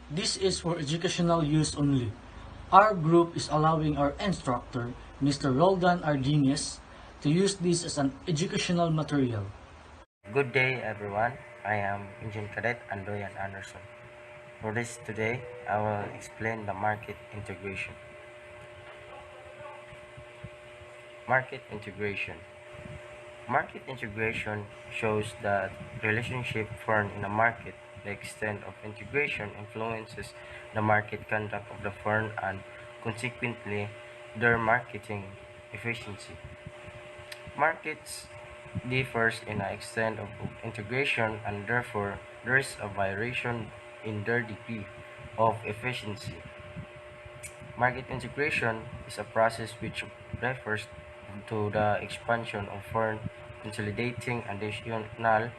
This is for educational use only. Our group is allowing our instructor, Mr. Roldan Ardines, to use this as an educational material. Good day everyone, I am Engine Cadet Andoyan Anderson. For this today, I will explain the market integration. Market integration. Market integration shows that relationship found in a market. The extent of integration influences the market conduct of the firm and consequently their marketing efficiency. Markets differs in the extent of integration and therefore there is a variation in their degree of efficiency. Market integration is a process which refers to the expansion of firm consolidating additional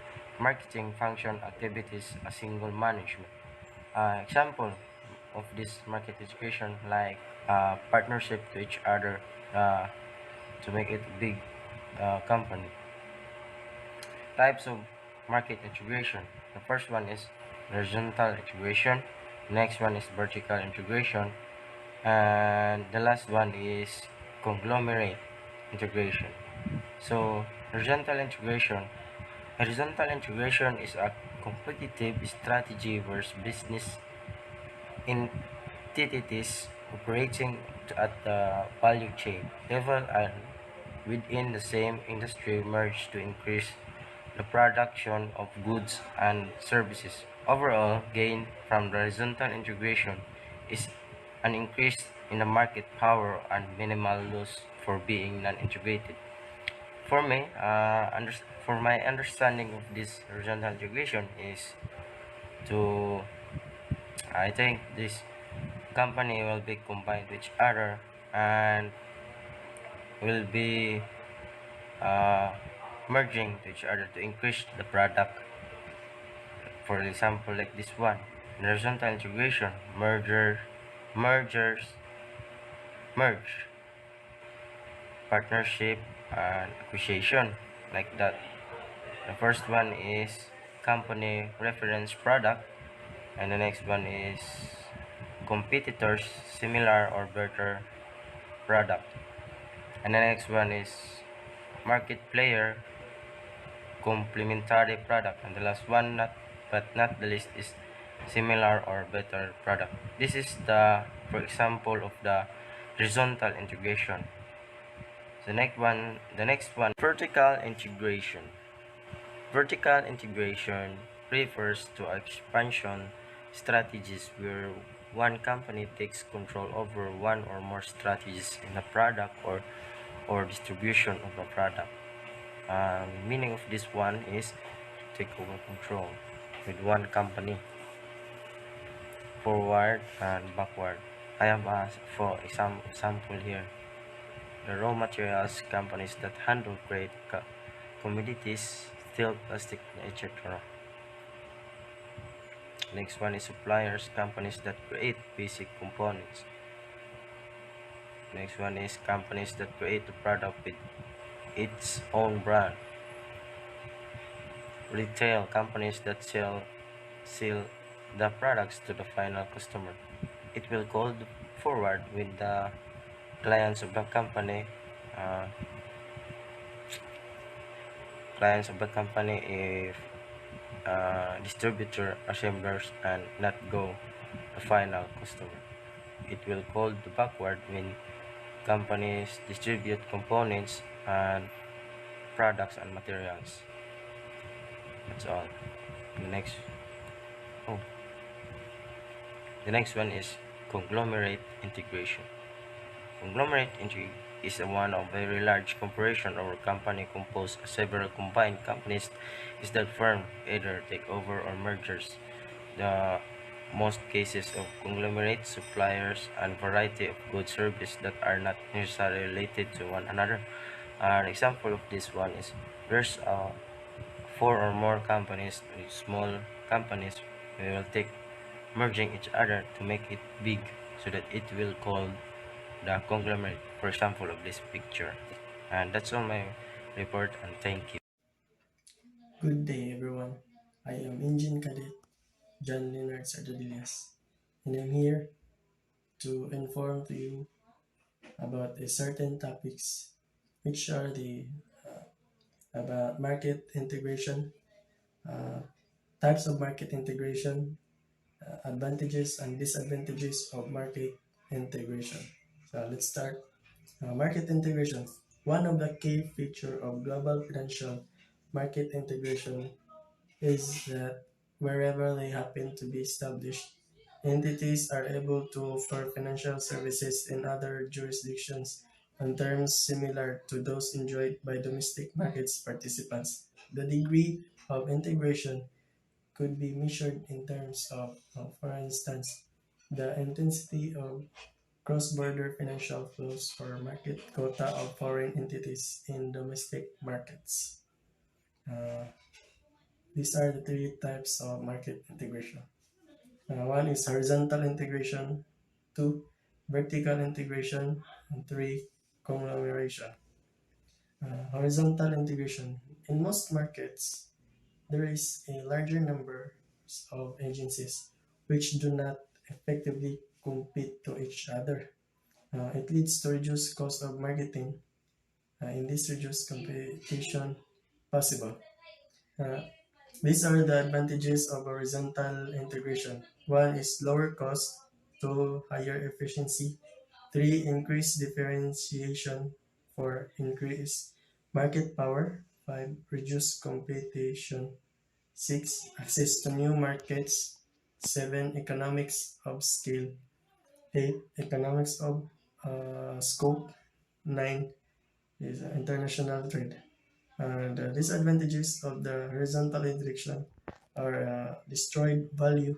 marketing function activities a single management. Example of this market integration like partnership to each other uh, to make it a big company. Types of market integration. The first one is horizontal integration. Next one is vertical integration. And the last one is conglomerate integration. So horizontal integration is a competitive strategy where business entities operating at the value chain level and within the same industry merge to increase the production of goods and services. Overall gain from the horizontal integration is an increase in the market power and minimal loss for being non-integrated. For me, for my understanding of this horizontal integration is to, I think this company will be combined with each other and will be uh, merging to each other to increase the product. For example, like this one, horizontal integration, mergers, merge, partnership, and acquisition, like that. The first one is company reference product, and the next one is competitors similar or better product, and the next one is market player complementary product, and the last one not but not the least is similar or better product. This is the for example of the horizontal integration. The next one, vertical integration. Vertical integration refers to expansion strategies where one company takes control over one or more strategies in a product or distribution of a product. Meaning of this one is take over control with one company, forward and backward. I have for example here the raw materials companies that handle great commodities, steel, plastic, etc. Next one is suppliers, companies that create basic components. Next one is companies that create the product with its own brand. Retail, companies that sell the products to the final customer. It will go forward with the clients of the company. Uh, Clients of the company if distributor, assemblers, and not go the final customer. It will call the backward when companies distribute components and products and materials. That's all. The next, oh, the next one is conglomerate integration. Conglomerate is one of very large corporation or company composed of several combined companies is that firm either take over or mergers. The most cases of conglomerate suppliers and variety of goods service that are not necessarily related to one another. An example of this one is there's four or more companies with small companies we will take merging each other to make it big so that it will call the conglomerate, for example, of this picture. And that's all my report, and thank you. Good day, everyone. I am Engine Cadet John Leonard Sardodilias. and I'm here to inform to you about a certain topics, which are the about market integration, uh, types of market integration, advantages and disadvantages of market integration. So let's start. Market integration. One of the key features of global financial market integration is that wherever they happen to be established, entities are able to offer financial services in other jurisdictions on terms similar to those enjoyed by domestic markets participants. The degree of integration could be measured in terms of, for instance, the intensity of cross-border financial flows or market quota of foreign entities in domestic markets. Uh, these are the three types of market integration. One is horizontal integration, two, vertical integration, and three, conglomeration. Horizontal integration. In most markets, there is a larger number of agencies which do not effectively compete to each other. It leads to reduced cost of marketing. In this reduced competition possible. Uh, these are the advantages of horizontal integration. One is lower cost, two, higher efficiency, three, increased differentiation, four, increased market power, five, reduced competition, six, access to new markets, seven, economics of scale, eight, economics of scope, nine is international trade. The disadvantages of the horizontal integration are destroyed value,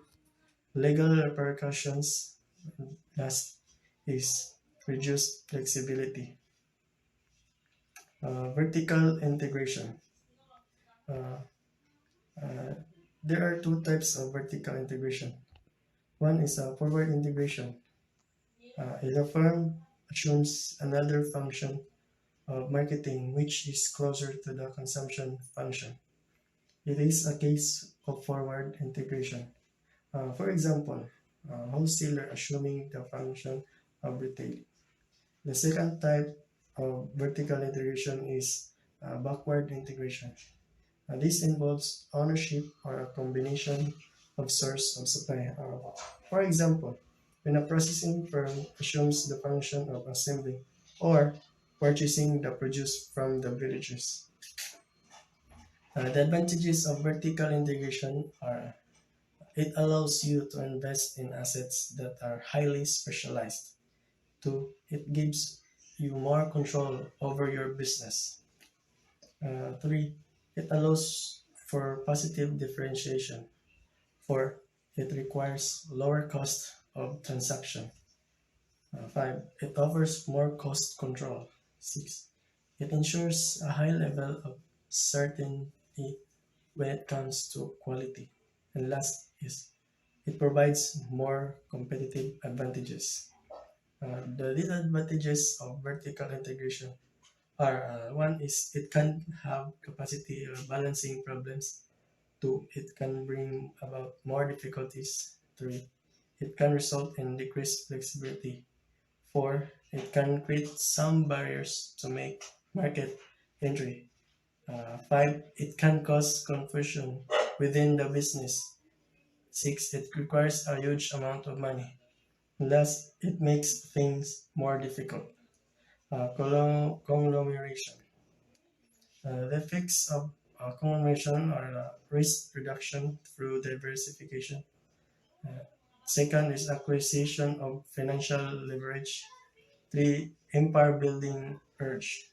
legal repercussions, and last is reduced flexibility. Vertical integration. Uh, uh, there are two types of vertical integration. One is forward integration. If a firm assumes another function of marketing which is closer to the consumption function, it is a case of forward integration. For example, wholesaler assuming the function of retail. The second type of vertical integration is backward integration. This involves ownership or a combination of source of supply. For example, when a processing firm assumes the function of assembling or purchasing the produce from the villagers. The advantages of vertical integration are it allows you to invest in assets that are highly specialized. Two, it gives you more control over your business. Three, it allows for positive differentiation. Four, it requires lower cost of transaction. Five, it offers more cost control. Six, it ensures a high level of certainty when it comes to quality. And last is it provides more competitive advantages. The disadvantages of vertical integration are one is it can have capacity balancing problems. Two, it can bring about more difficulties. Three, it can result in decreased flexibility. Four, it can create some barriers to make market entry. Five, it can cause confusion within the business. Six, it requires a huge amount of money. Thus, it makes things more difficult. Conglomeration. The effects of conglomeration are risk reduction through diversification. Uh, Second is acquisition of financial leverage. Three, empire building urge.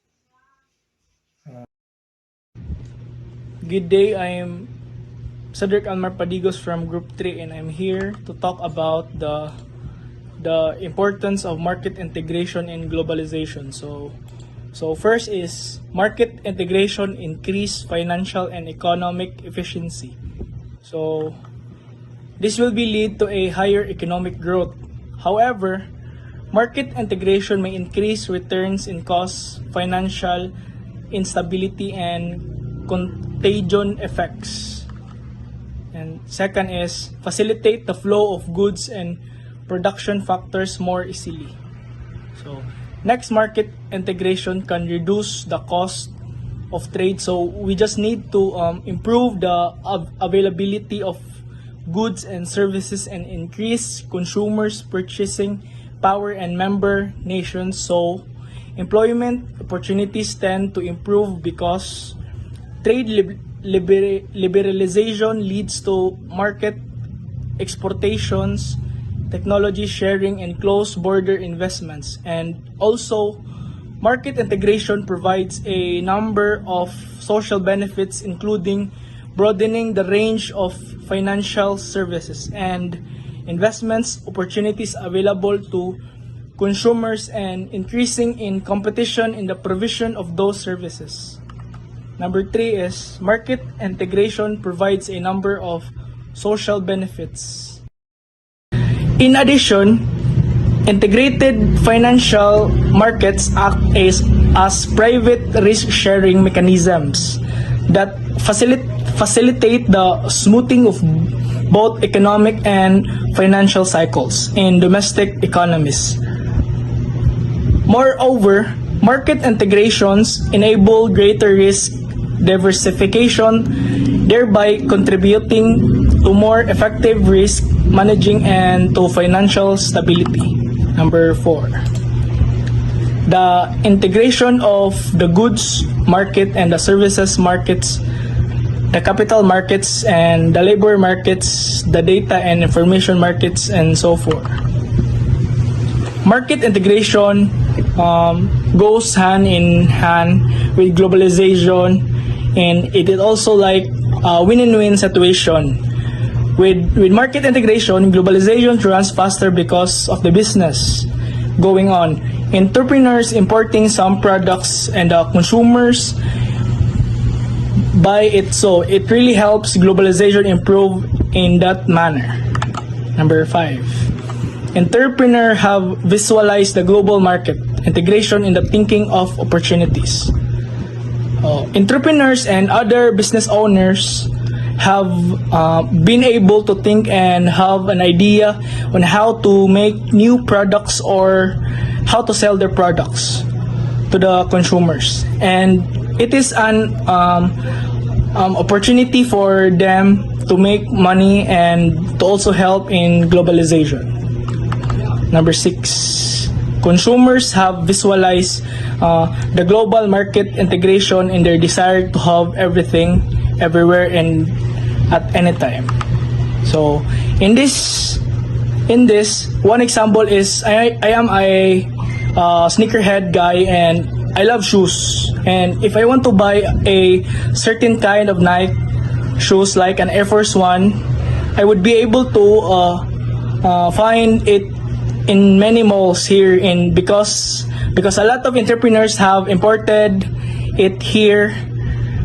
Good day, I am Cedric Almar Padigos from Group 3 and I'm here to talk about the importance of market integration and globalization. So first is market integration increase financial and economic efficiency. So this will be lead to a higher economic growth. However, market integration may increase returns in costs, financial instability, and contagion effects. And second is facilitate the flow of goods and production factors more easily. So, next, market integration can reduce the cost of trade. So, we just need to improve the availability of goods and services and increase consumers' purchasing power and member nations. So, employment opportunities tend to improve because trade liberalization leads to market exportations, technology sharing, and close-border investments. And also, market integration provides a number of social benefits, including broadening the range of financial services and investments opportunities available to consumers and increasing in competition in the provision of those services. Number 3 is market integration provides a number of social benefits. In addition, integrated financial markets act as private risk-sharing mechanisms that facilitate the smoothing of both economic and financial cycles in domestic economies. Moreover, market integrations enable greater risk diversification, thereby contributing to more effective risk managing and to financial stability. Number 4. The integration of the goods market and the services markets, the capital markets and the labor markets, the data and information markets, and so forth. Market integration goes hand in hand with globalization, and it is also like a win-win situation. With market integration, globalization runs faster because of the business going on. Entrepreneurs importing some products and consumers buy it, so it really helps globalization improve in that manner. Number 5. Entrepreneurs have visualized the global market integration in the thinking of opportunities. Entrepreneurs and other business owners have been able to think and have an idea on how to make new products or how to sell their products to the consumers, and it is an opportunity for them to make money and to also help in globalization. Number 6. Consumers have visualized the global market integration in their desire to have everything, everywhere, and at any time. So, in this, one example is I am a sneakerhead guy and I love shoes. And if I want to buy a certain kind of Nike shoes like an Air Force One, I would be able to find it in many malls here because a lot of entrepreneurs have imported it here.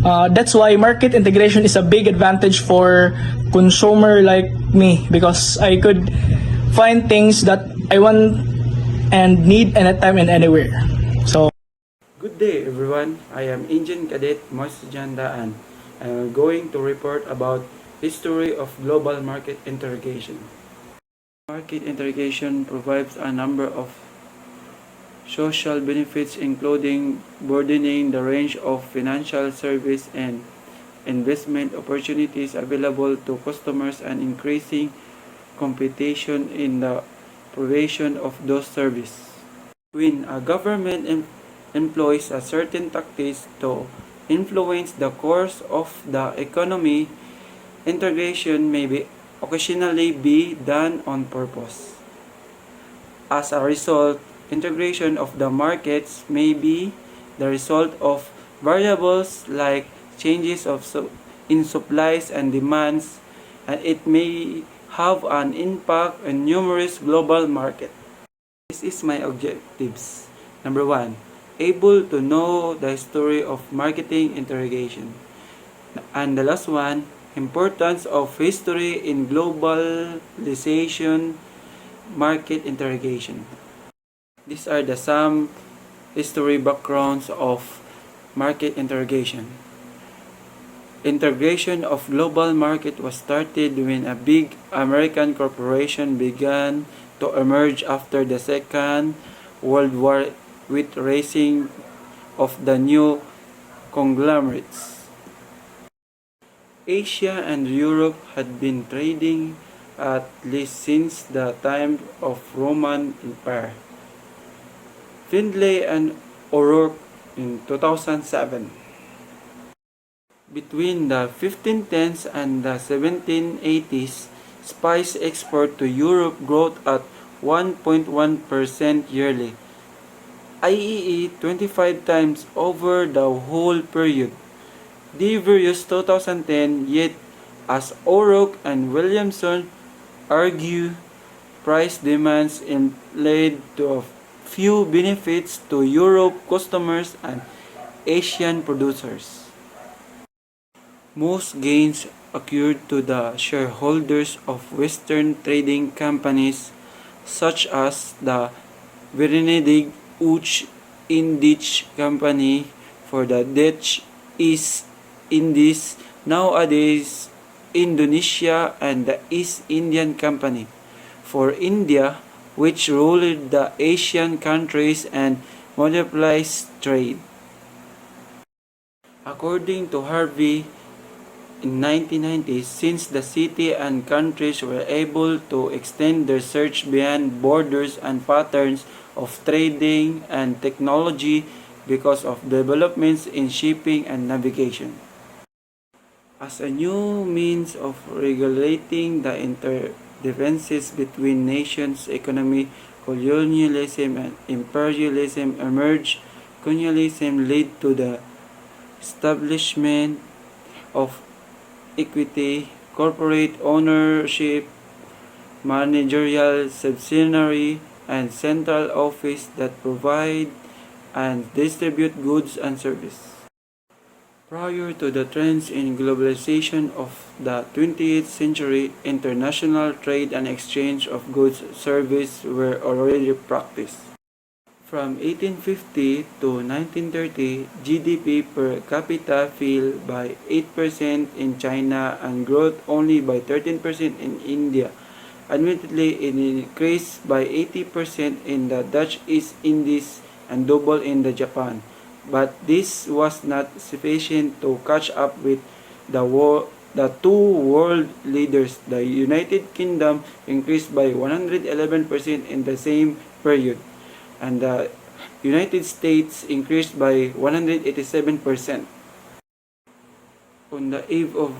That's why market integration is a big advantage for consumer like me, because I could find things that I want and need anytime and anywhere. So, good day everyone, I am Engine Cadet Moise Janda and I am going to report about history of global market integration. Market integration provides a number of social benefits, including broadening the range of financial service and investment opportunities available to customers and increasing competition in the provision of those services. When a government employs a certain tactics to influence the course of the economy, integration may occasionally be done on purpose. As a result, integration of the markets may be the result of variables like changes in supplies and demands, and it may have an impact on numerous global markets. This is my objectives. Number 1, able to know the history of marketing integration. And the last one, importance of history in globalization market integration. These are some history backgrounds of market integration. integration of global market was started when a big American corporation began to emerge after the Second World War with raising of the new conglomerates. Asia and Europe had been trading at least since the time of Roman Empire. Findlay and O'Rourke in 2007. Between the 1510s and the 1780s, spice export to Europe growth at 1.1% yearly, i.e. 25 times over the whole period. Diverous 2010, yet as O'Rourke and Williamson argue, price demands led to a few benefits to Europe customers and Asian producers. Most gains occurred to the shareholders of Western trading companies such as the Verenigde Oost-Indisch Company for the Dutch East Indies, nowadays Indonesia, and the East Indian Company for India, which ruled the Asian countries and monopolized trade. According to Harvey, in 1990, since the city and countries were able to extend their search beyond borders and patterns of trading and technology because of developments in shipping and navigation. As a new means of regulating the interdependence between nations' economy, colonialism and imperialism emerged. Colonialism led to the establishment of equity, corporate ownership, managerial subsidiary, and central office that provide and distribute goods and services. Prior to the trends in globalization of the 20th century, international trade and exchange of goods and services were already practiced. From 1850 to 1930, GDP per capita fell by 8% in China and growth only by 13% in India. Admittedly, it increased by 80% in the Dutch East Indies and double in the Japan. But this was not sufficient to catch up with the two world leaders. The United Kingdom increased by 111% in the same period, and the United States increased by 187%. On the eve of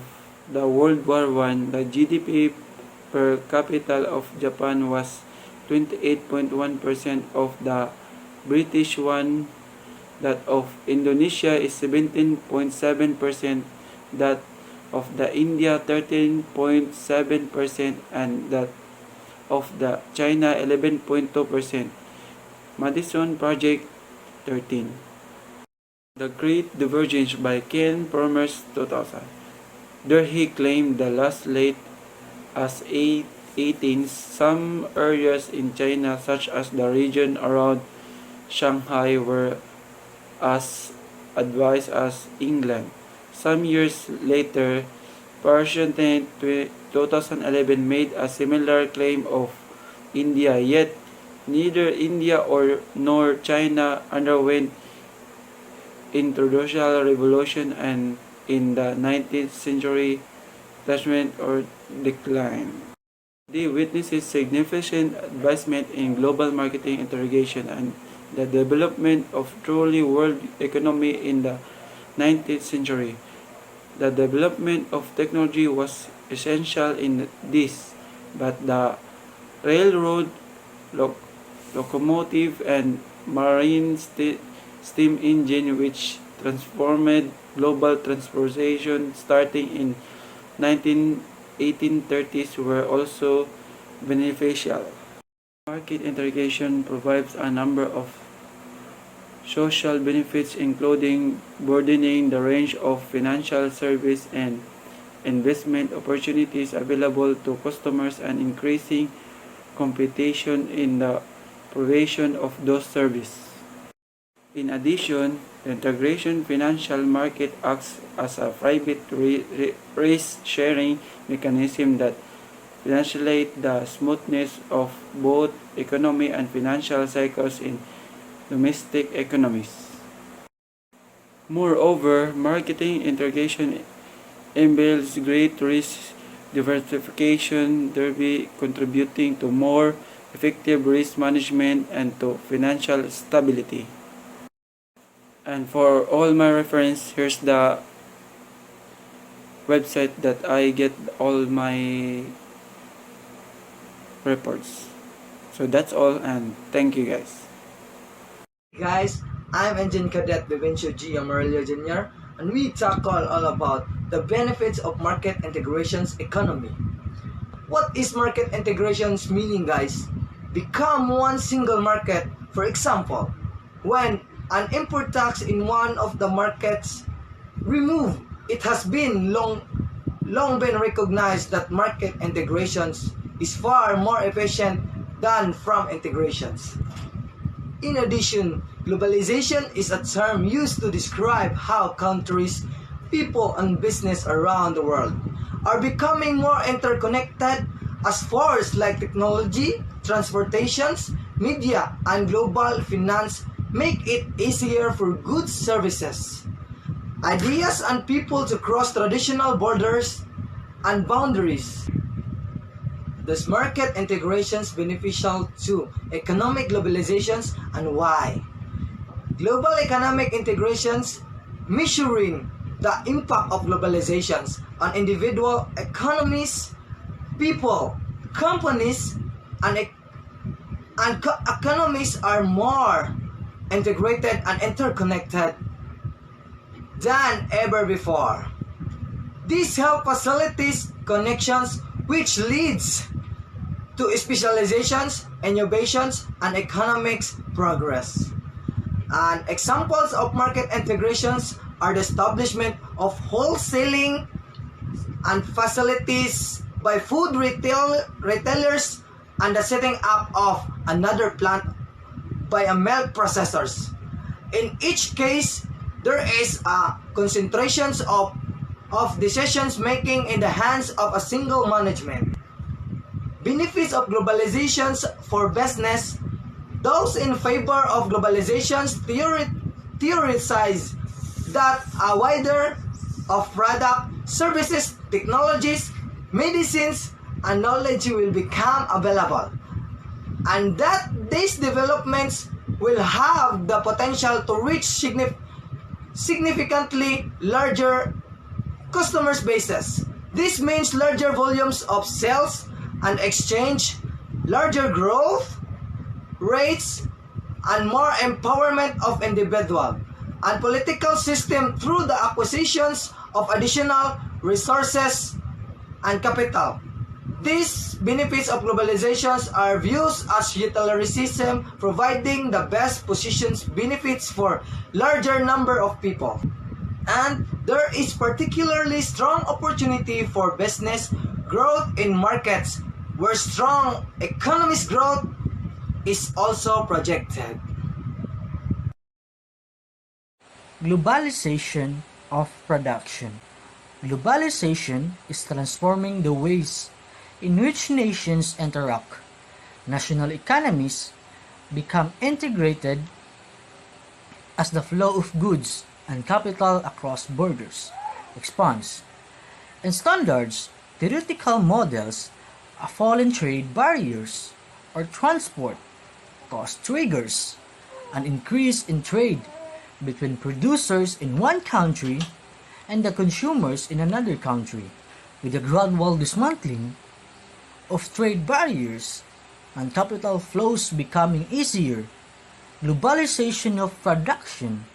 the World War I, the GDP per capita of Japan was 28.1% of the British one. That of Indonesia is 17.7%, that of the India 13.7%, and that of the China 11.2%. Madison Project 13. The Great Divergence by Ken Palmer's 2000. There he claimed the last late as 18. Some areas in China, such as the region around Shanghai, were as advanced as England. Some years later, Persian 2011 made a similar claim of India, yet neither India nor China underwent industrial revolution and in the 19th century detachment or decline. They witnesses significant advancement in global marketing integration and the development of truly world economy in the 19th century. The development of technology was essential in this, but the railroad, locomotive, and marine steam engine, which transformed global transportation starting in 1830s, were also beneficial. Market integration provides a number of social benefits, including broadening the range of financial service and investment opportunities available to customers and increasing competition in the provision of those services. In addition, the integration financial market acts as a private risk-sharing mechanism that facilitates the smoothness of both economy and financial cycles in domestic economies. Moreover, marketing integration entails great risk diversification, thereby contributing to more effective risk management and to financial stability. And for all my reference, here's the website that I get all my reports. So that's all, and thank you guys. Guys, I'm Engine Cadet Vivencio G. Amarillo Jr. and we tackle all about the benefits of market integrations economy. What is market integrations meaning, guys? Become one single market. For example, when an import tax in one of the markets removed, it has been long been recognized that market integrations is far more efficient than from integrations. In addition, globalization is a term used to describe how countries, people, and business around the world are becoming more interconnected as forces like technology, transportations, media, and global finance make it easier for goods, services, ideas, and people to cross traditional borders and boundaries. Thus, market integrations beneficial to economic globalizations and why? Global economic integrations measuring the impact of globalizations on individual economies, people, companies, and economies are more integrated and interconnected than ever before. This helps facilitate connections which leads to specializations, innovations, and economic progress. And examples of market integrations are the establishment of wholesaling and facilities by food retailers and the setting up of another plant by a milk processors. In each case, there is a concentration of decisions making in the hands of a single management. Benefits of globalizations for business. Those in favor of globalizations theorize that a wider of product, services, technologies, medicines, and knowledge will become available, and that these developments will have the potential to reach significantly larger customer bases. This means larger volumes of sales and exchange, larger growth rates, and more empowerment of individual and political system through the acquisitions of additional resources and capital. These benefits of globalizations are viewed as utilitarianism, providing the best positions benefits for larger number of people. And there is particularly strong opportunity for business growth in markets where strong economic growth is also projected. Globalization of production. Globalization is transforming the ways in which nations interact. National economies become integrated as the flow of goods and capital across borders expands, and standards, theoretical models, a fall in trade barriers or transport cost triggers an increase in trade between producers in one country and the consumers in another country, with a gradual dismantling of trade barriers and capital flows becoming easier. Globalization of production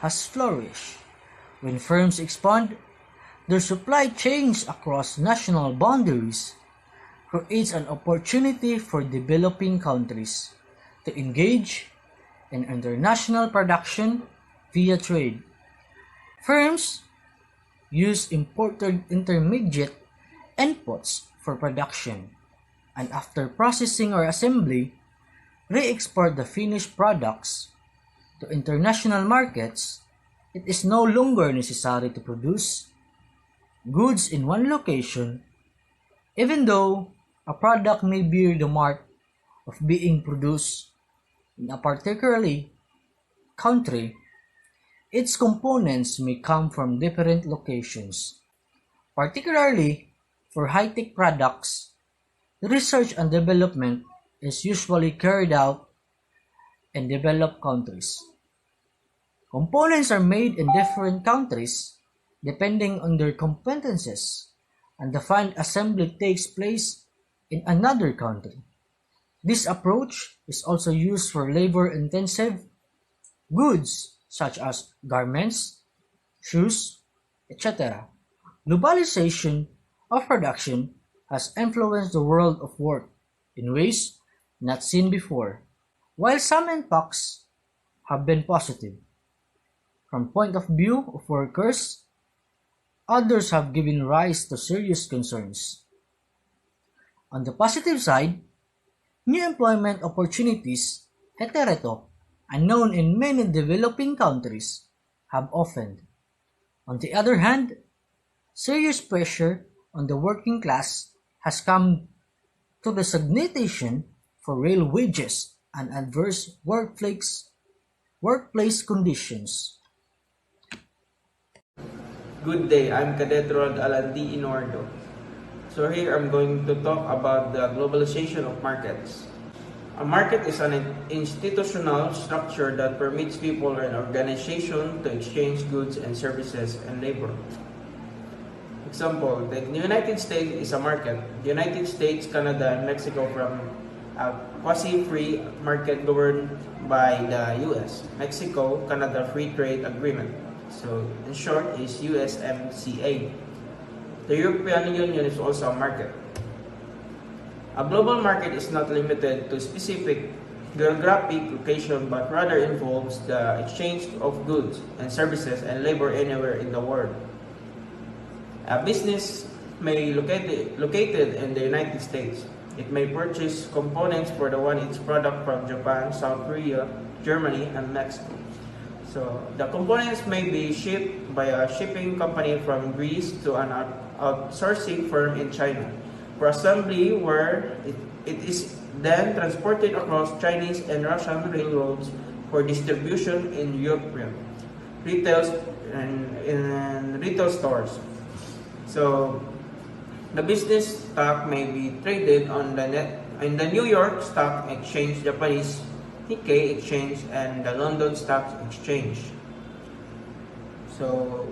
has flourished when firms expand their supply chains across national boundaries, creates an opportunity for developing countries to engage in international production via trade. Firms use imported intermediate inputs for production, and after processing or assembly, re-export the finished products to international markets, it is no longer necessary to produce goods in one location, even though a product may bear the mark of being produced in a particularly country. Its components may come from different locations. Particularly for high-tech products, research and development is usually carried out in developed countries. Components are made in different countries depending on their competences, and the final assembly takes place in another country. This approach is also used for labor-intensive goods such as garments, shoes, etc. Globalization of production has influenced the world of work in ways not seen before. While some impacts have been positive from point of view of workers, others have given rise to serious concerns. On the positive side, new employment opportunities, heteroto, unknown in many developing countries, have opened. On the other hand, serious pressure on the working class has come to the stagnation for real wages and adverse workplace conditions. Good day, I'm Cadet Rod Alandi Inordo. So here I'm going to talk about the globalization of markets. A market is an institutional structure that permits people and organizations to exchange goods and services and labor. Example, the United States is a market. The United States, Canada, and Mexico from a quasi-free market governed by the US. Mexico, Canada Free Trade Agreement. So in short is USMCA. The European Union is also a market. A global market is not limited to specific geographic location but rather involves the exchange of goods and services and labor anywhere in the world. A business may located in the United States. It may purchase components for its product from Japan, South Korea, Germany, and Mexico. So the components may be shipped by a shipping company from Greece to an outsourcing firm in China for assembly, where it is then transported across Chinese and Russian railroads for distribution in European retail and in retail stores. So the business stock may be traded on in the New York Stock Exchange, Japanese Nikkei Exchange, and the London Stock Exchange. So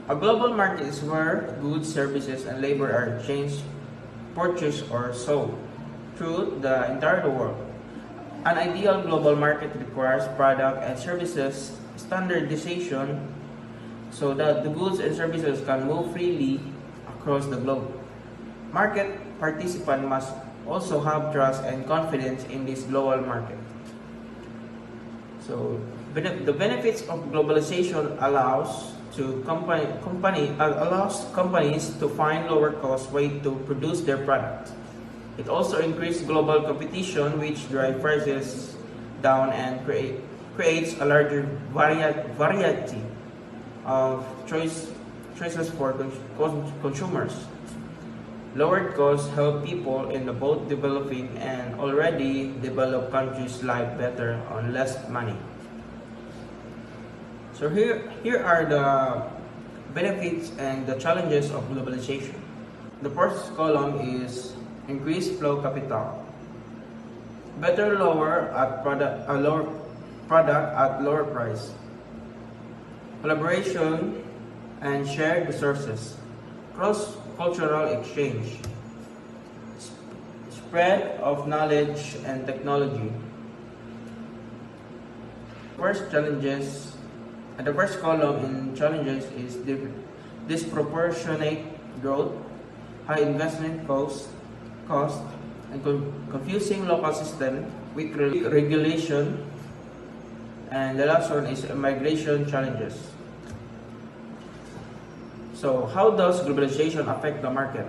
a global market is where goods, services, and labor are exchanged, purchased, or sold through the entire world. An ideal global market requires product and services standardization so that the goods and services can move freely across the globe. Market participants must also have trust and confidence in this global market. So the benefits of globalization allows companies to find lower cost way to produce their product. It also increases global competition, which drives prices down and creates a larger variety of choices for consumers. Lowered costs help people in the both developing and already developed countries live better on less money. So here are the benefits and the challenges of globalization. The first column is increased flow capital. Better lower product at lower price. Collaboration and shared resources. Cross-cultural exchange. Spread of knowledge and technology. The first column in challenges is disproportionate growth, high investment cost, and confusing local system, weak regulation, and the last one is migration challenges. So how does globalization affect the market?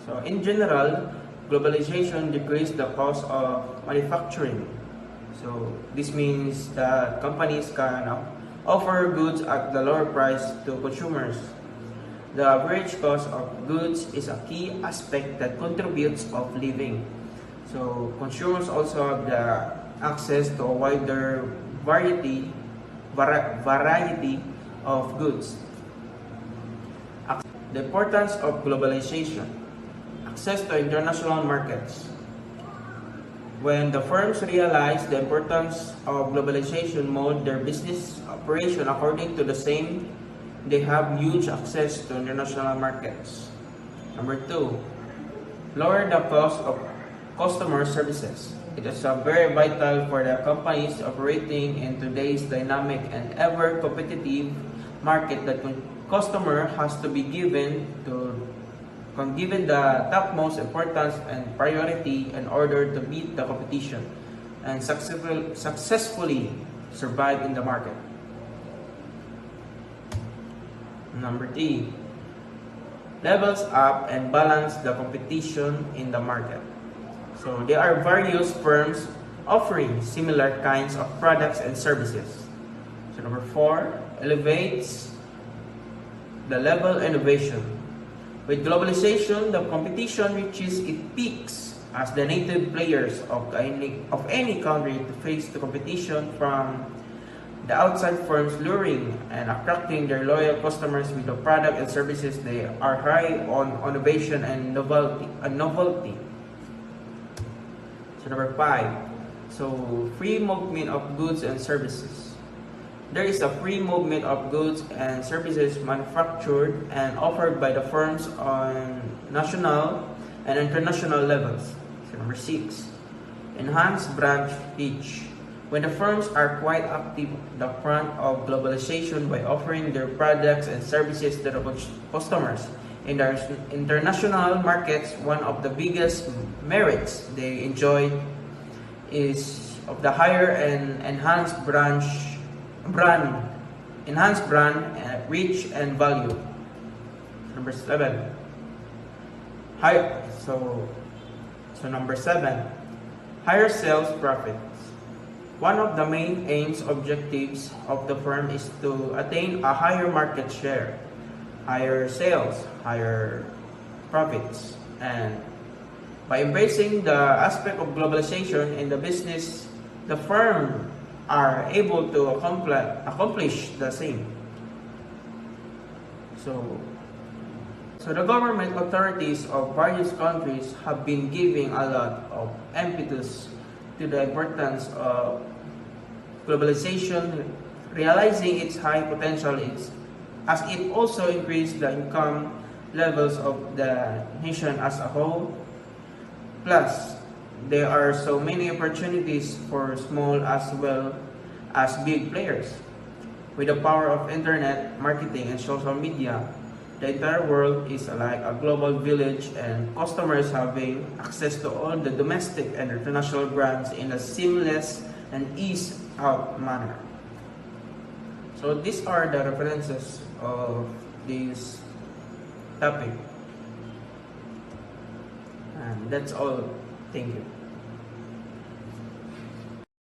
So in general, globalization decreases the cost of manufacturing. So this means that companies can offer goods at the lower price to consumers. The average cost of goods is a key aspect that contributes of living. So consumers also have the access to a wider variety of goods. The importance of globalization. Access to international markets. When the firms realize the importance of globalization, mold their business operation according to the same, they have huge access to international markets. Number 2, lower the cost of customer services. It is very vital for the companies operating in today's dynamic and ever competitive market that customer has to be given the topmost importance and priority in order to beat the competition and successfully survive in the market. Number 3, levels up and balance the competition in the market. So there are various firms offering similar kinds of products and services. So number 4, elevates the level innovation. With globalization, the competition reaches its peaks as the native players of any country to face the competition from the outside firms, luring and attracting their loyal customers with the product and services. They are high on innovation and novelty. So number 5, so free movement of goods and services. There is a free movement of goods and services manufactured and offered by the firms on national and international levels. So number 6, enhanced branch reach. When the firms are quite active at the front of globalization by offering their products and services to the customers in their international markets, one of the biggest merits they enjoy is of the higher and enhanced brand reach and value. Number 7, higher sales profits. One of the main objectives of the firm is to attain a higher market share, higher sales, higher profits, and by embracing the aspect of globalization in the business, the firm are able to accomplish the same. So the government authorities of various countries have been giving a lot of impetus to the importance of globalization, realizing its high potential as it also increased the income levels of the nation as a whole. Plus, there are so many opportunities for small as well as big players. With the power of internet, marketing, and social media, the entire world is like a global village, and customers having access to all the domestic and international brands in a seamless and ease-out manner. So these are the references of this topic. And that's all. Thank you.